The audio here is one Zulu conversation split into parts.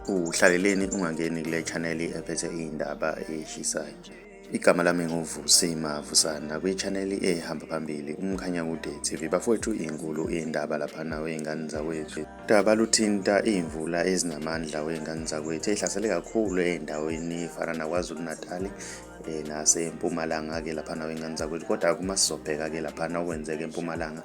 Uhlaleleni ungangeni kule channel ephethe indaba eshisayo. Igama lami nguVusi Mavusana kwi-channel ehamba phambili umkhanyakude TV. Bafowethu inkulu indaba laphana wey'ngane zakwethu. Udaba luthinta iy'mvula ezinamandla wey'ngane zakwethu ey'hlasele kakhulu ey'ndaweni efana naKwaZulu Natal nasempumalanga-ke laphana wey'ngane zakwethu. Kodwa uma sizobheka-ke laphana okwenzeka empumalanga,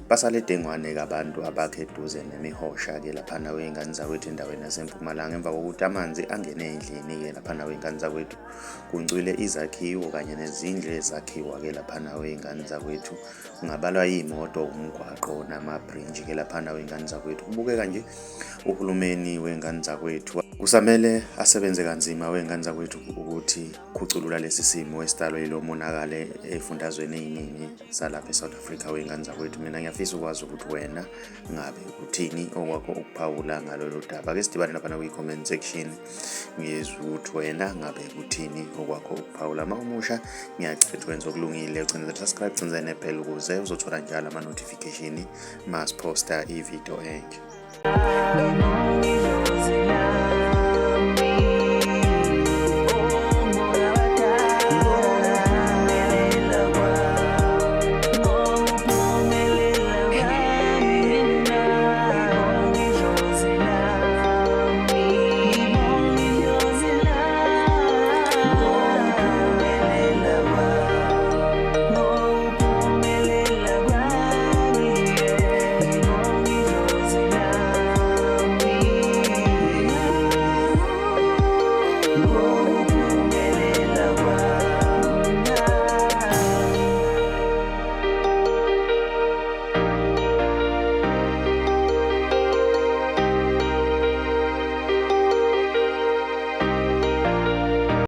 basale dengwane-ke abantu abakhe eduze nemihosha-ke laphana wey'ngane zakwethu endaweni yasempumalanga. Emva kokuthi amanzi angene ey'ndlini-ke laphana wey'ngane zakwethu, kuncwile izakhiwo kanye nezindlu ezakhiwa-ke laphana wey'ngane zakwethu. Kungabalwa iy'moto, umgwaqo namabhriji-ke laphana wey'ngane zakwethu. Kubukeka nje uhulumeni wey'ngane zakwethu kusamele asebenze kanzima wey'ngane zakwethu ukuthi khuculula lesi simo esidalwe yilo monakalo ey'fundazweni ey'ningi salapha eSouth Africa wey'ngane zakwethu. Mina ngiyafisa ukwazi ukuthi wena ngabe uthini okwakho ukuphawula ngalolu daba. Ake sidibane laphana kwi-comment section ngizwe ukuthi wena ngabe uthini okwakho ukuphawula. Uma umusha ngiyacela ukuthi wenze okulungile, ucinezele subscribe, ucinezele nebell ukuze uzothola njalo ama-notification uma siphosta ividiyo entsha.